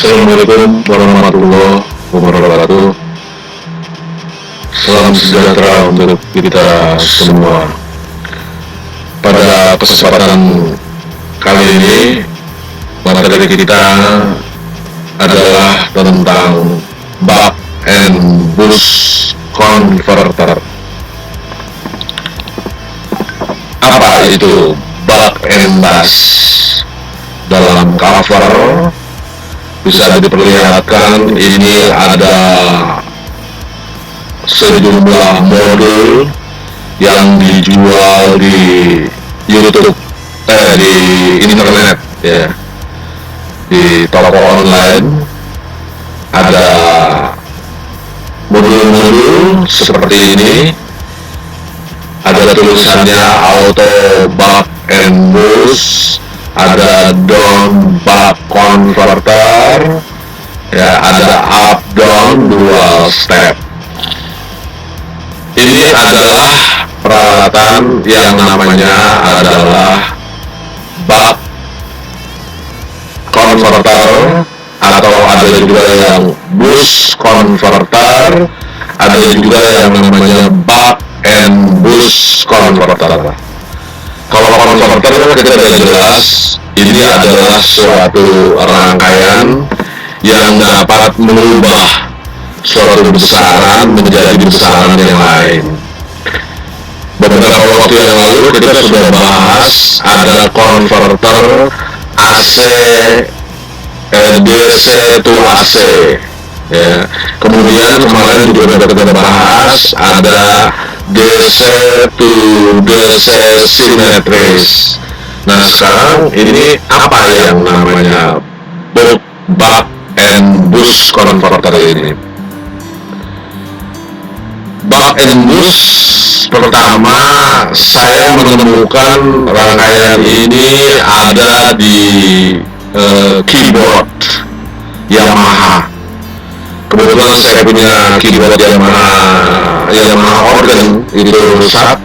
Assalamualaikum warahmatullahi wabarakatuh. Salam sejahtera untuk kita semua. Pada kesempatan kali ini, materi kita adalah tentang buck and boost converter. Apa itu buck and boost? Dalam cover bisa diperlihatkan ini ada sejumlah modul yang dijual di YouTube, di internet ya, di toko online. Ada modul-modul seperti ini, ada tulisannya auto buck and boost, ada down buck converter ya, ada up down dual step. Ini adalah peralatan yang namanya adalah buck converter, atau ada juga yang boost converter, ada juga yang namanya buck and boost converter. Kalau converter kita sudah jelas, ini adalah suatu rangkaian yang dapat mengubah suatu besaran menjadi besaran yang lain. Beberapa waktu yang lalu kita sudah bahas ada converter AC, DC to AC ya. Kemudian kemarin juga kita bahas ada DC to DC simetris. Nah sekarang ini apa yang namanya buck and boost converter ini? Buck and boost, pertama saya menemukan rangkaian ini ada di keyboard Yamaha. Kebetulan saya punya keyboard Yamaha organ itu rusak.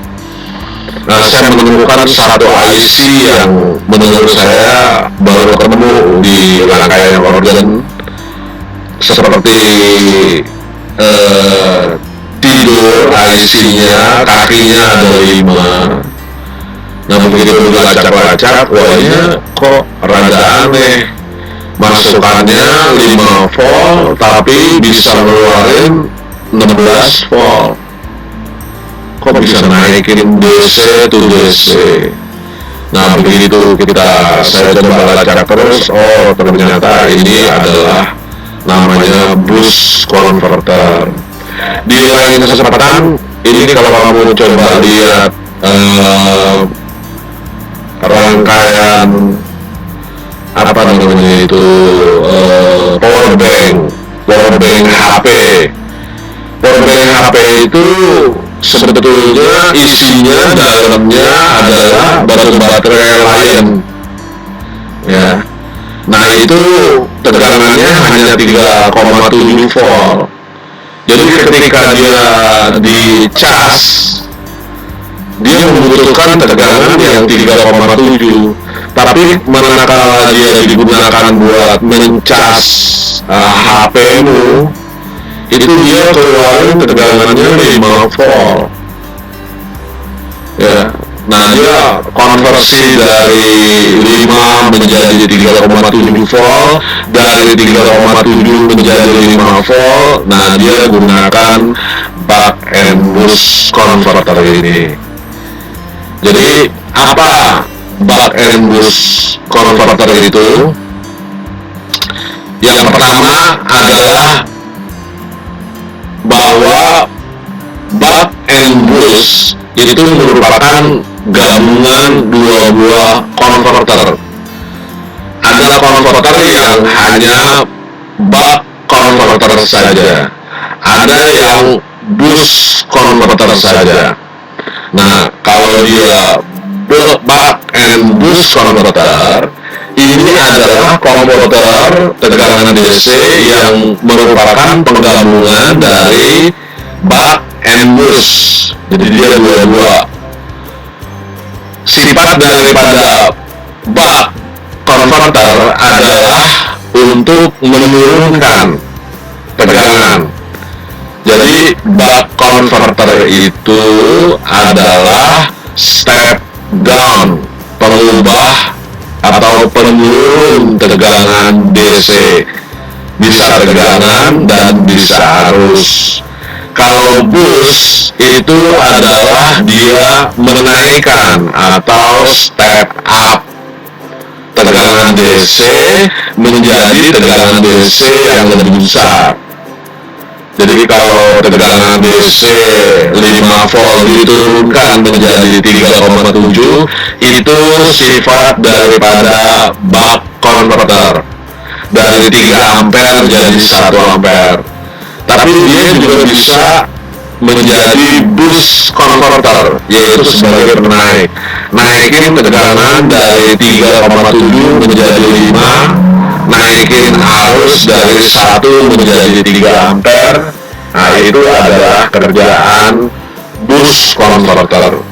Nah, saya menemukan satu IC yang menurut saya baru ketemu di rangkaian organ, seperti tidur IC-nya, kakinya ada 5. Nah begitu dilacak-lacak, wahnya kok rada aneh. Masukannya 5 volt tapi bisa ngeluarin 16 volt. Kok bisa naikin DC to DC? Nah begitu saya coba lacak terus, oh ternyata ini adalah namanya boost converter. Di lain kesempatan ini kalau kamu coba lihat rangkaian apa namanya itu power bank HP. Power bank HP itu sebetulnya isinya dalamnya adalah baterai lain ya. Nah itu tegangannya hanya 3,7 volt. Jadi ketika dia dicas, dia membutuhkan tegangan yang 3,7. Tapi manakala dia digunakan buat mencas HP-mu, itu dia keluarin tegangannya 5 volt ya. Nah dia konversi dari 5 menjadi 3,7 volt, dari 3,7 menjadi 5 volt. Nah dia gunakan buck and boost converter ini. Jadi apa buck and boost converter itu? Yang pertama adalah bahwa buck and boost itu merupakan gabungan dua buah converter. Ada converter yang hanya buck converter saja, ada yang boost converter saja. Nah kalau dia buck and boost converter, ini adalah konverter tegangan DC yang merupakan penggabungan dari buck and boost. Jadi dia dua-dua. Sifat daripada buck converter adalah untuk menurunkan tegangan. Jadi buck converter itu adalah step down, pengubah atau penurun tegangan DC, bisa tegangan dan bisa arus. Kalau boost itu adalah dia menaikkan atau step up tegangan DC menjadi tegangan DC yang lebih besar. Jadi kalau tegangan DC 5 volt diturunkan menjadi 3,7, itu sifat daripada buck converter, dari 3 ampere menjadi 1 ampere. Tapi dia juga bisa menjadi boost converter, yaitu sebagai penaik, naikin tegangan dari 3,7 menjadi 5, naikin arus dari 1 menjadi 3 ampere. Nah, itu adalah kerjaan boost converter.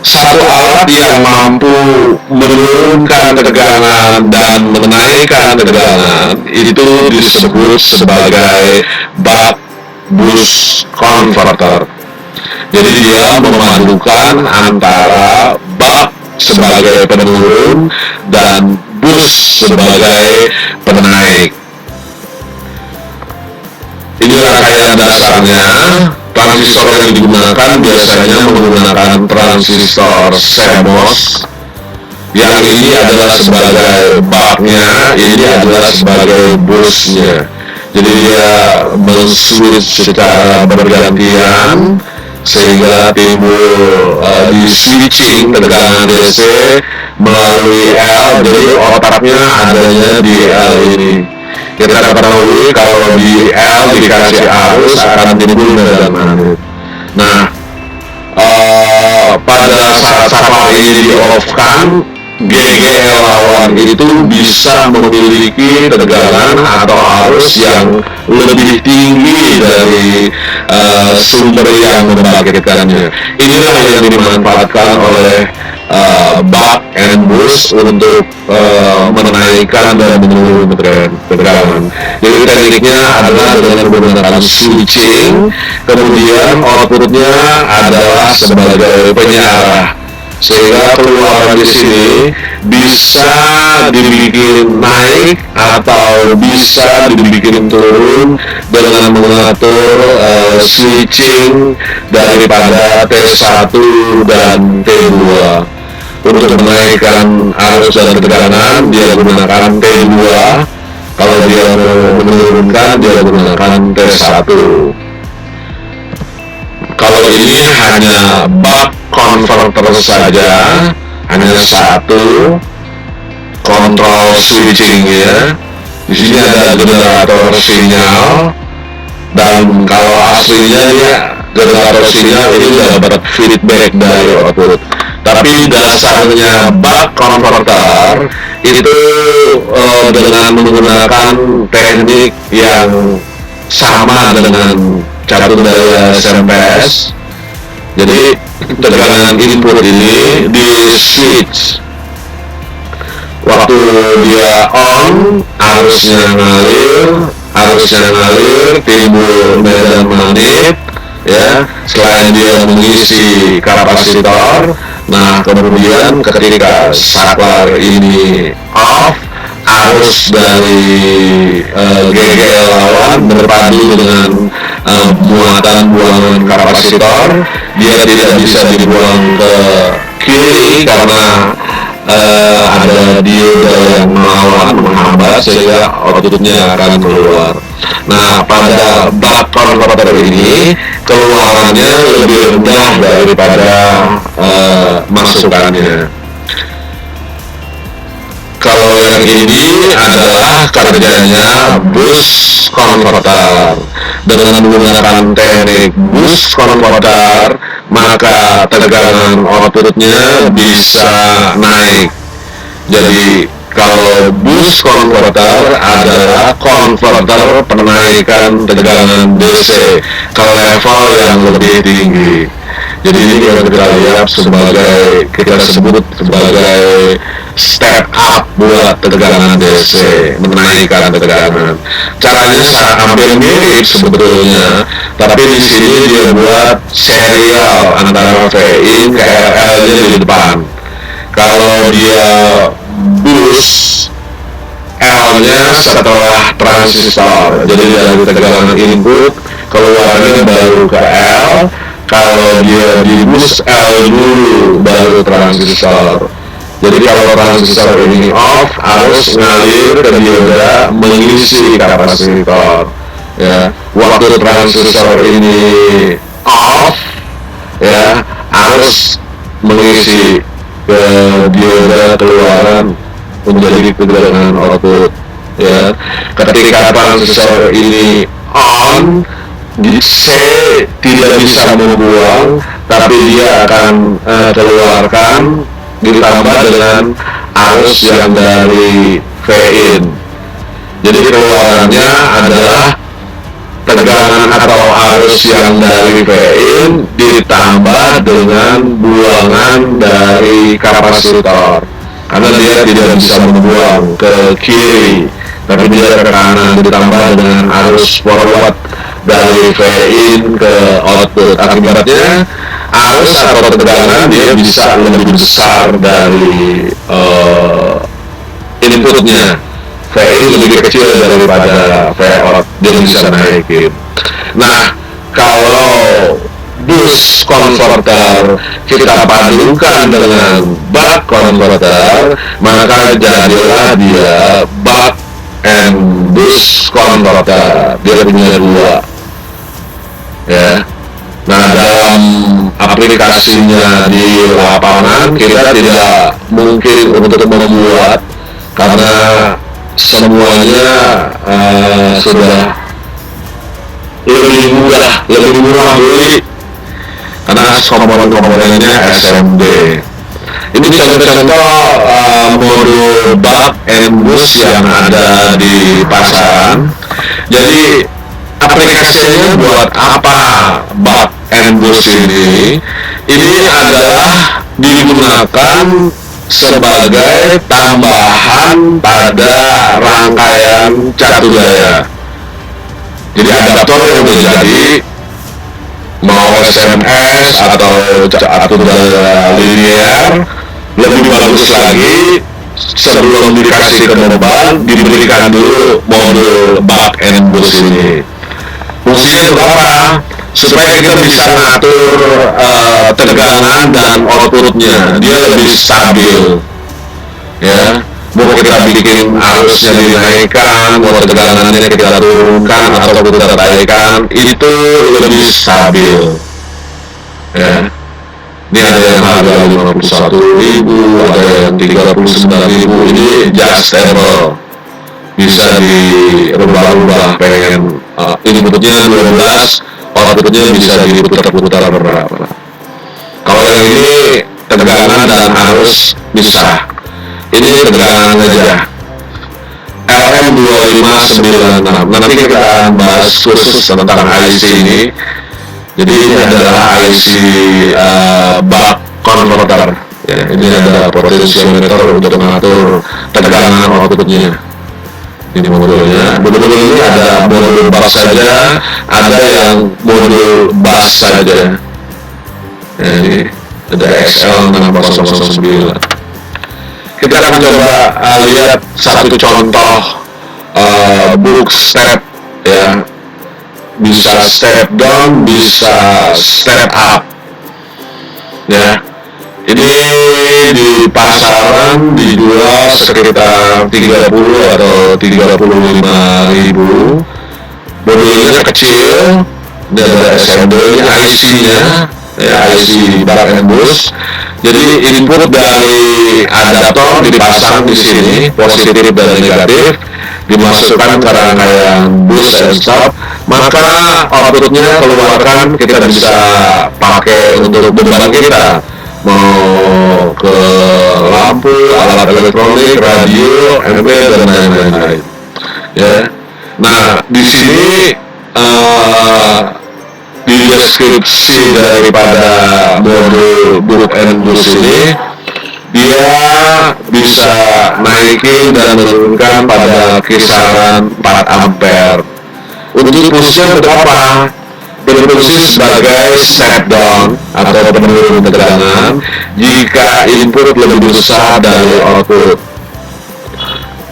Satu alat yang mampu menurunkan tegangan dan menaikkan tegangan itu disebut sebagai buck boost converter. Jadi dia memadukan antara buck sebagai penurun dan boost sebagai penaik. Ini rangkaian dasarnya. Transistor yang digunakan biasanya menggunakan transistor CMOS. Yang ini adalah sebagai buck-nya, ini adalah sebagai boost-nya. Jadi dia men-switch secara bergantian sehingga timbul di switching tegangan DC melalui L. Jadi otaknya adanya di L ini. Kita ketahui kalau di L dikasih arus akan timbul medan magnet. Nah, pada saat safar ini di-off-kan, GGL lawan itu bisa memiliki tegangan atau arus yang lebih tinggi dari sumber yang membangkitkannya. Inilah yang dimanfaatkan oleh buck and boost untuk menaikkan dan menurunkan tegangan. Jadi tekniknya adalah dengan menggunakan switching, kemudian outputnya adalah sebagai penyarah, sehingga keluaran di sini bisa dibikin naik atau bisa dibikin turun dengan mengatur switching daripada T1 dan T2. Untuk menaikkan arus dan tegangan dia gunakan T2, kalau dia menurunkan dia gunakan T1. Kalau ini hanya buck converter saja, hanya satu kontrol switchingnya. Di sini ada generator sinyal, dan kalau aslinya ya generator sinyal ini dapat feedback dari output. Tapi dasarnya buck converter itu dengan menggunakan teknik yang sama dengan catur daya SMPS. Jadi tegangan input ini di switch, waktu dia on arusnya ngalir timbul medan magnet ya. Selain dia mengisi kapasitor, nah kemudian ketika saklar ini off, arus dari GGL lawan berpadu dengan muatan buangan kapasitor, dia tidak bisa dibuang ke kiri karena ada dioda yang melawan menghambat sehingga outputnya akan keluar. Nah, pada buck converter ini keluarannya lebih rendah daripada masukannya. Kalau yang ini adalah kerjanya boost converter. Dengan menggunakan teknik boost converter, maka tegangan outputnya bisa naik. Jadi kalau boost converter adalah konverter penaikan tegangan DC ke level yang lebih tinggi. Jadi ini yang kita lihat sebagai, kita sebut sebagai step up buat tegangan DC, menaikkan tegangan. Caranya hampir mirip sebetulnya, tapi di sini dia buat serial antara V in ke RL-nya di depan. Kalau dia boost L-nya setelah transistor, jadi dari tegangan input keluarnya baru ke L. Kalau dia di boost L dulu baru transistor. Jadi kalau transistor ini off, harus ngalir ke dioda mengisi kapasitor. Ya, waktu transistor ini off, ya harus mengisi ke dioda keluaran menjadi tegangan output. Ya, ketika transistor ini on, C tidak bisa membuang, tapi dia akan keluarkan ditambah dengan arus yang dari V in. Jadi keluarannya adalah tegangan atau arus yang dari V in ditambah dengan buangan dari kapasitor, karena dia tidak bisa membuang ke kiri, tapi dia ke kanan, ditambah dengan arus forward dari V in ke output. Akibatnya arus atau tegangan dia bisa lebih besar dari inputnya. V in lebih kecil daripada V out, dia bisa naikin. Nah, kalau boost converter kita padukan dengan buck converter, maka jadilah dia buck and boost converter. Dia punya dua, ya. Nah, dalam aplikasinya di lapangan kita tidak mungkin untuk membuat, karena semuanya sudah lebih murah beli, karena komponen-komponennya SMD. Ini contoh-contoh modul buck and boost yang ada di pasaran. Jadi aplikasinya buat apa buck and boost ini? Ini adalah digunakan sebagai tambahan pada rangkaian catu daya. Jadi adaptor yang menjadi mau SMS atau catu daya linear, lebih bagus lagi sebelum dikasih ke mobile diberikan dulu modul buck and boost ini. Fungsinya untuk apa? Supaya kita bisa ngatur tegangan dan outputnya, dia lebih stabil. Ya, mau kita bikin arusnya dinaikkan, mau tegangannya kita turunkan atau kita naikkan, itu lebih stabil. Ya, ini ada yang harga 51.000, ada yang 39.000, ini just stable. Bisa dirubah-rubah, pengen inputnya 12, outputnya bisa diputar-putar berapa. Kalau yang ini tegangan dan arus bisa. Ini tegangan aja. LM2596. Nanti kita akan bahas khusus tentang IC ini. Jadi ini adalah IC buck converter. Ya, ini ada potentiometer untuk mengatur tegangan outputnya. Ini modulnya. Modul ini ada modul buck saja, ada yang modul bus saja. Ya, ini ada XL6009. Kita akan coba lihat satu contoh book step, ya. Bisa step down, bisa step up. Ya. Ini di pasaran dijual sekitar 30 atau 35.000. Modulnya kecil, dan ada SMD-nya, IC-nya, ya, IC buck and boost. Jadi input dari adaptor dipasang di sini, positif dan negatif, dimasukkan ke rangkaian boost and stop, maka outputnya keluarkan kita bisa pakai untuk beban kita, mau ke lampu, alat elektronik, radio, MB dan lain-lain. Ya. Nah, di sini di deskripsi daripada modul book and boost ini, dia bisa naikin dan menurunkan pada kisaran 4 ampere. Untuk pushnya berapa? Berfungsi sebagai step down atau penurun tegangan jika input lebih besar dari output,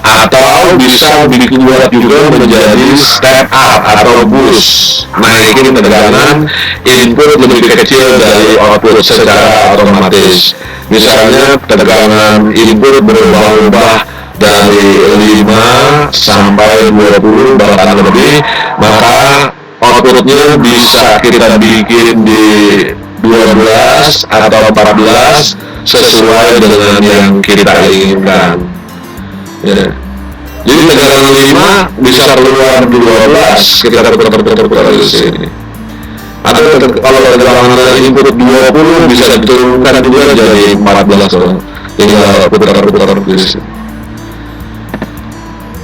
atau bisa dibuat juga menjadi step up atau boost, naikin tegangan input lebih kecil dari output secara otomatis. Misalnya tegangan input berubah-ubah dari 5 sampai 20 bahkan lebih, maka outputnya bisa kita bikin di 12 atau 14 sesuai dengan yang kita inginkan. Ya. Jadi tegangan 5 bisa keluar 12, kita putar-putar di sini. Atau kalau tegangan input 20 bisa diturunkan juga jadi 14, tinggal putar-putar di sini.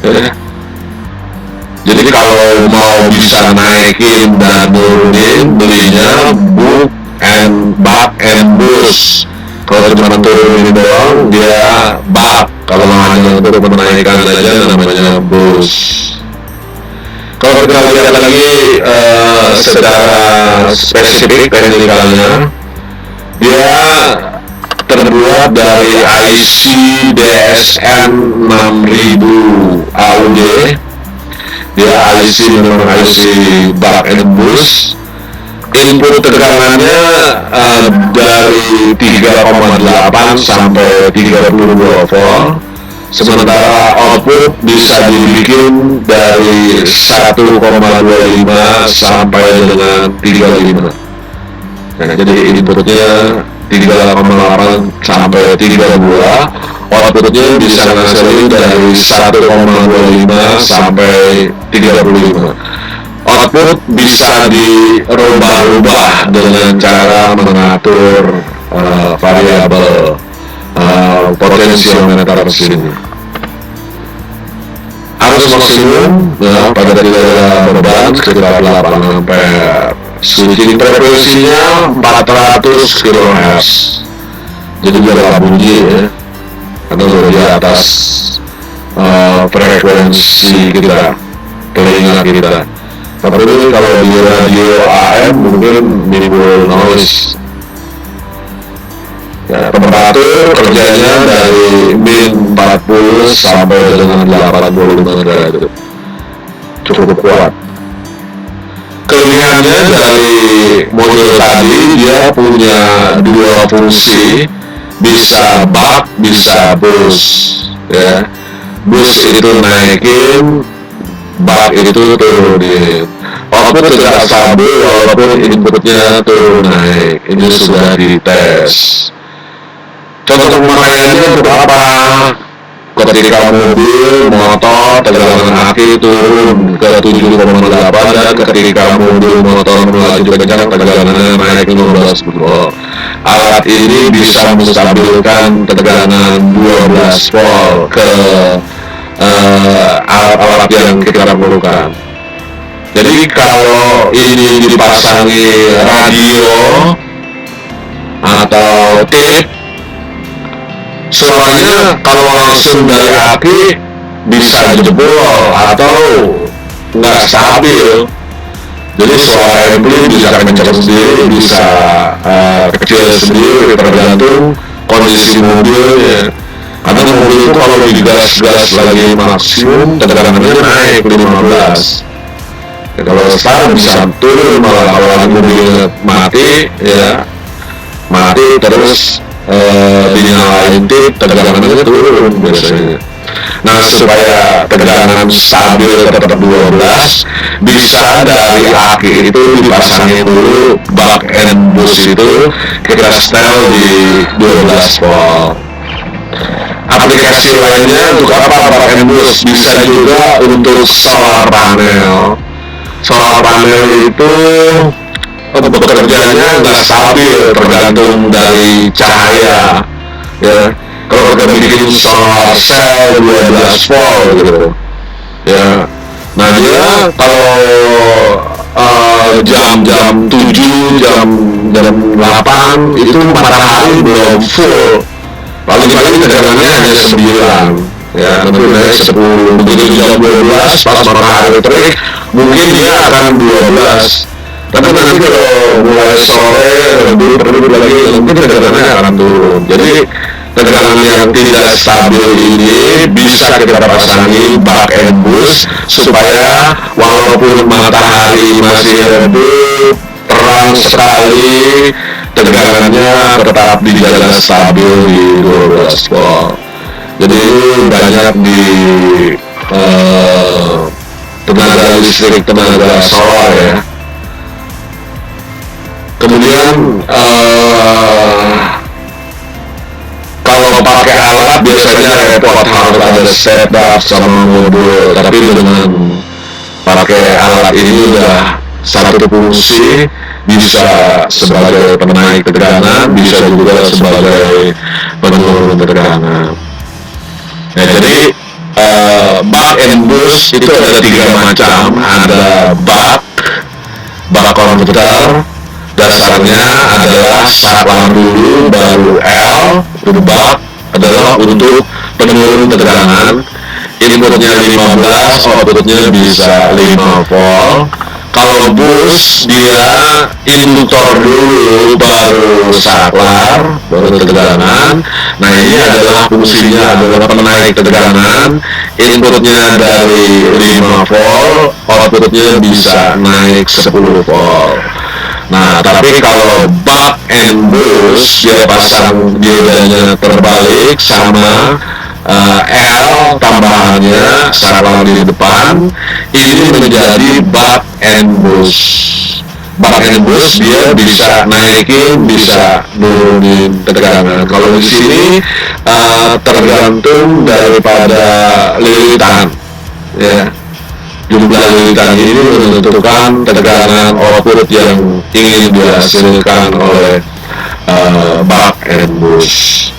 Ya. Jadi kalau mau bisa naikin dan nurunin, belinya buck and boost. Kalau cuma turunin doang, dia buck. Kalau hanya untuk menaikkan aja namanya boost. Kalau kita lihat lagi secara spesifik teknikalnya, dia terbuat dari IC DSN 6000 AUD. Dia IC memang IC buck and boost. Input tegangannya dari 3,8 sampai 32 volt, sementara output bisa dibikin dari 1,25 sampai dengan 35. Nah, jadi inputnya 3,8 sampai 32, outputnya bisa ngasilin dari 1,25 sampai 35. Output bisa dirubah-rubah dengan cara mengatur variabel potensiometer sini. Arus maksimum pada tidak beban sekitar 8 ampere. Switching frekuensinya 400 kHz. Jadi biar bunyi ya, atau di atas frekuensi kita, telinga kita. Tapi kalau di radio AM mungkin minimal noise. Ya, temperatur kerjanya dari min 40 sampai dengan 85 derajat. Cukup kuat. Kelebihannya dari model tadi, dia punya dua fungsi, bisa buck, bisa boost. Ya, boost itu naikin, buck itu turunin. Output tidak stabil walaupun inputnya turun naik. Ini sudah dites. Contoh pemakaiannya untuk apa? Ketika mobil, motor, tegangan aki turun ke 7,8, dan ketika mobil, motor melaju kencang, tegangannya naik 15 volt. Alat ini bisa menstabilkan tegangan 12 volt ke alat-alat yang kita perlukan. Jadi kalau ini dipasangi radio atau tape, suaranya kalau langsung dari aki bisa jebol atau nggak stabil. Jadi suara ampli bisa kencang sendiri, bisa kecil sendiri, tergantung kondisi mobilnya. Karena mobil itu kalau digas-gas lagi maksimum, tegangannya naik 15. Ya, kalau start bisa turun, malah kalau mobilnya mati, ya mati terus dinyalain tip, tegangannya turun biasanya. Nah, supaya tegangan stabil tetap 12, bisa dari aki itu dipasangin dulu buck and boost itu, kita setel di 12 volt. Aplikasi lainnya untuk apa buck and boost? Bisa juga untuk solar panel. Solar panel itu bekerjanya nggak stabil, tergantung dari cahaya. Ya, kalau kita bikin solar cell 12 volt gitu, ya, nah dia kalau jam 7, jam 8 itu matahari belum full, Lalu kali tegangannya hanya 9, ya nanti naik 10, begitu jam 12 pas matahari terik mungkin dia akan 12. Tapi nanti kalau mulai sore redup lagi mungkin tegangannya akan turun. Jadi tegangan yang tidak stabil ini bisa kita pasangi bak and boost supaya walaupun matahari masih redup terang sekali, tegangannya tetap dijaga stabil di 12 volt. Jadi banyak di tenaga listrik, tenaga solar ya. Kemudian kalau pakai alat biasanya repot, harus ada setup sama modul. Tapi dengan pakai alat ini udah satu fungsi, bisa sebagai penaik tegangan, bisa juga sebagai penurun tegangan. Nah, jadi buck and boost itu ada 3 macam. Ada buck konverter, dasarnya adalah saklar dulu baru L. Buck adalah untuk penurun tegangan, inputnya 15, outputnya bisa 5 volt. Kalau boost dia induktor dulu baru saklar baru tegangan. Nah, ini adalah fungsinya adalah penaik tegangan, inputnya dari 5 volt, outputnya bisa naik 10 volt. Nah, tapi kalau buck and boost dia pasang diodanya terbalik sama L tambahannya saklar di depan, ini menjadi buck and boost. Buck and boost dia bisa naikin, bisa nurunin tegangan. Kalau di sini tergantung daripada lilitan, ya. Jumlah lilitan ini menentukan tegangan output yang ingin dihasilkan oleh buck and boost.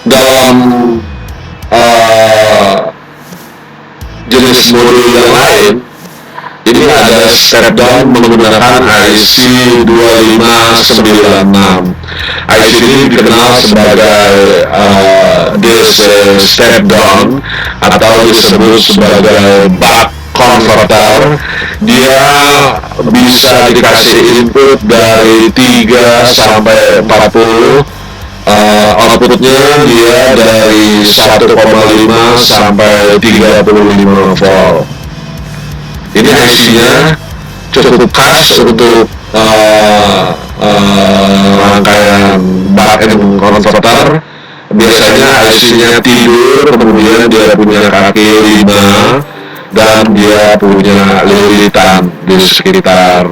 Dalam jenis modul yang lain, ini ada step down menggunakan IC 2596. IC ini dikenal sebagai DC step down atau disebut sebagai buck converter. Dia bisa dikasih input dari 3 sampai 40. Outputnya dia dari 1,5 sampai 35 volt. Ini IC-nya cukup khas untuk rangkaian buck and converter. Biasanya IC-nya tidur, kemudian dia punya kaki 5 dan dia punya lilitan di sekitar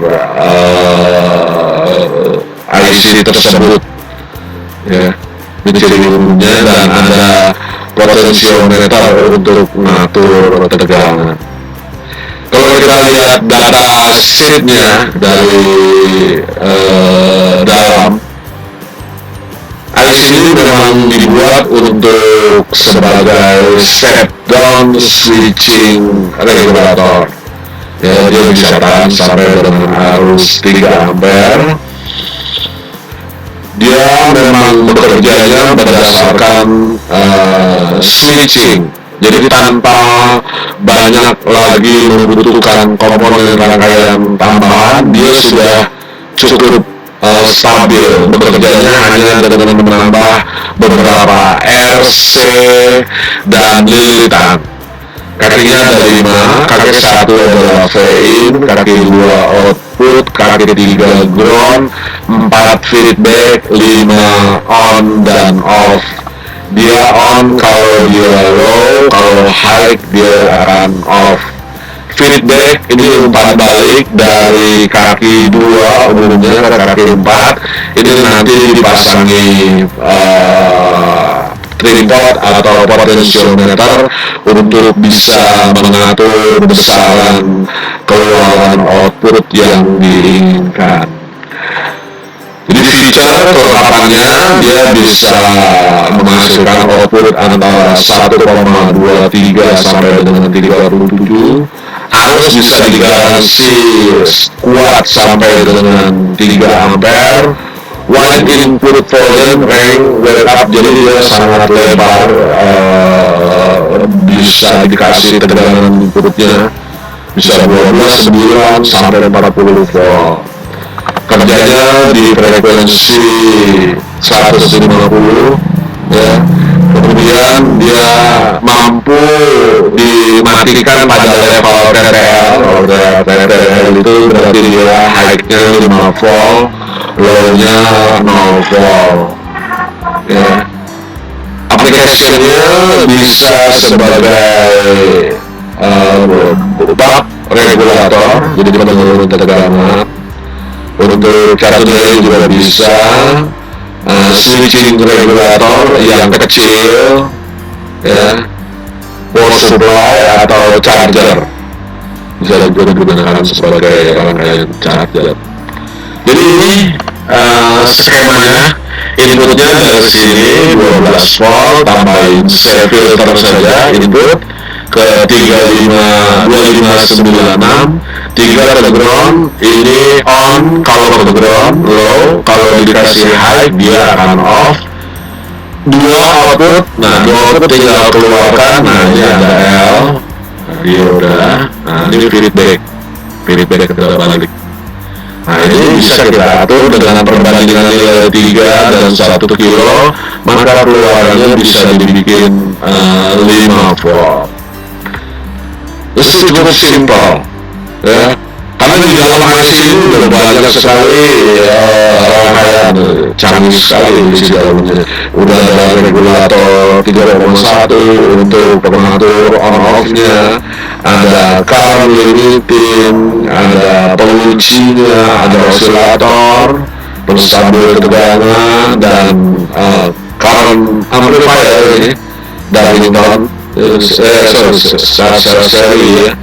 IC tersebut, ya, menjadi umumnya, dan ada potensiometer untuk mengatur tegangan. Kalau kita lihat data sheet-nya dari dalam, IC ini memang dibuat untuk sebagai step down switching regulator. Ya, dia bisa tahan sampai dengan arus 3 ampere. Dia memang bekerjanya berdasarkan switching. Jadi tanpa banyak lagi membutuhkan komponen rangkaian tambahan, dia sudah cukup stabil. Bekerjanya hanya dengan menambah beberapa RC dan lilitan. Kakinya ada 5, kaki 1 adalah V-in, kaki 2 output, kaki 3 ground, 4 feedback, 5 on dan off. Dia on kalau dia low, kalau high dia akan off. Feedback ini umpan balik dari kaki 2 umumnya ke kaki 4. Ini nanti dipasangi tripod atau potensiometer untuk bisa mengatur besaran keluaran output yang diinginkan. Jadi feature kelengkapannya, dia bisa menghasilkan output antara 1,23 sampai dengan 37. Arus bisa digaransi kuat sampai dengan 3 ampere. wide input volume range wake up, jadi dia sangat lebar, bisa dikasih tegangan inputnya bisa 12, 9 sampai 40 volt. Kerjanya di frekuensi 150 ya. Kemudian dia mampu dimatikan pada level TTL. TTL itu berarti dia high-nya 5 volt, low-nya 0 volt ya. Aplikasinya bisa sebagai buck regulator, jadi penurun tegangan. Untuk caturnya juga bisa switching regulator yang kecil ya, power supply atau charger bisa digunakan sebagai rangkaian charger. Jadi ini skemanya, inputnya dari sini 12 volt, tambahin saya filter saja input ke 2596, 3 ke ground, ini on kalau ke ground, low kalau dikasih high dia akan off. 2 output, nah 2 output tinggal keluarkan, nah ini ada L, dia udah, nah ini feedback ke balik. Nah ini bisa kita atur dengan perbandingan nilai 3 dan 1 kilo, maka keluarannya bisa dibikin 5 volt. Itu cukup simpel ya, karena di dalam IC ini udah banyak sekali rangkaian canggih sekali di dalamnya. Udah ada regulator 3,1 untuk pengatur on off-nya, ada current limiting, ada penguncinya, ada osilator, penstabil tegangan, dan current amplifier ini dari seri ya.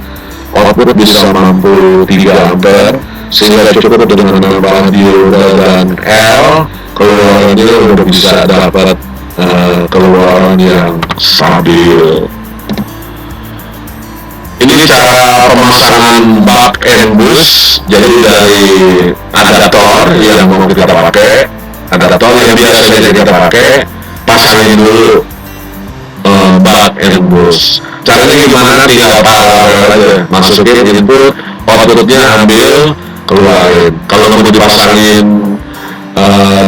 Output bisa mampu 3 ampere sehingga cukup dengan menambah dioda dan L, keluarannya udah bisa dapat keluaran yang stabil. Ini cara pemasangan buck and boost. Jadi dari adaptor yang mau kita pakai, adaptor yang biasanya kita pakai, pasangin dulu buck and boost. Caranya gimana? Tinggal paralel aja, masukin input, outputnya ambil, keluarin. Kalau mau dipasangin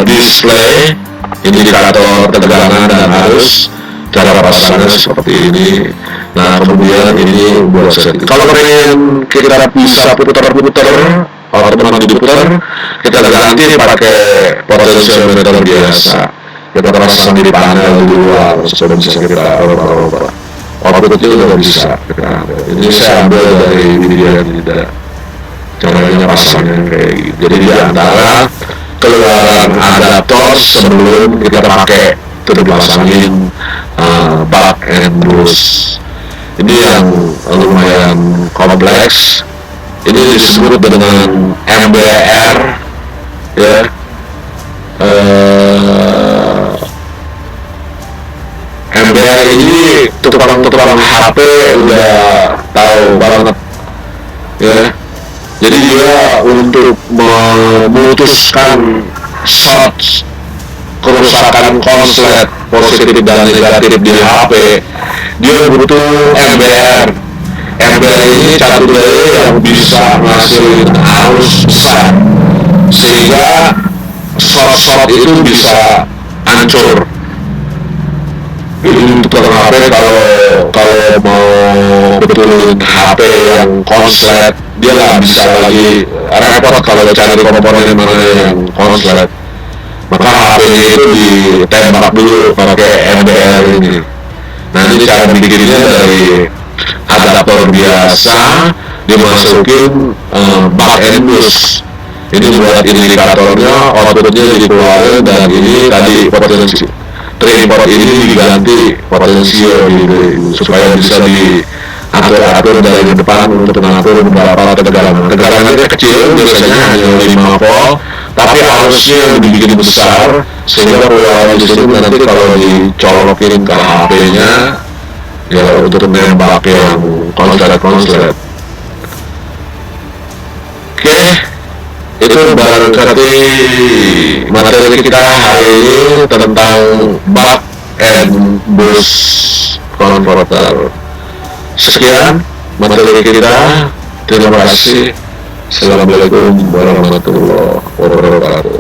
display, indikator tegangan dan arus, cara pasangnya seperti ini. Nah kemudian ini buat setting. Kalau pengen kita bisa putar-putar, otomatis diputar, kita ganti pakai potentiometer biasa. Kita pasang di panel di luar, supaya bisa kita ubah-ubah. Output itu juga bisa kita ambil. Ini saya ambil dari video yang tidak, caranya pasangnya kayak gitu. Jadi di antara keluaran adaptor sebelum kita pakai itu dipasangin buck and boost. Ini yang lumayan kompleks. Ini disebut dengan MBR ya. MBR ini tukang HP udah tahu banget ya. Jadi dia untuk memutuskan short kerusakan konslet positif dan negatif di HP, dia butuh MBR. MBR ini caturnya yang bisa menghasilkan arus besar sehingga short itu bisa hancur. Jadi untuk HP kalau mau betulin HP yang konslet, dia nggak bisa lagi, repot kalau cari komponen mana yang konslet. Maka HP-nya itu ditembak dulu pakai MBR ini. Nah ini cara bikinnya dari adaptor biasa dimasukin buck and boost. Ini buat indikatornya, outputnya dikeluarin, dan ini tadi potensi. Tripod ini diganti potensio gitu, supaya bisa diatur dari depan untuk mengatur beberapa tegangan. Tegangannya kecil, biasanya hanya 5 volt, tapi arusnya dibikin besar sehingga keluaran di sini nanti kalau dicolokin ke HP-nya ya untuk menembak yang konslet. Oke, itu barangkali materi kita hari ini tentang bug and boost converter. Sekian materi kita. Terima kasih. Assalamualaikum warahmatullahi wabarakatuh.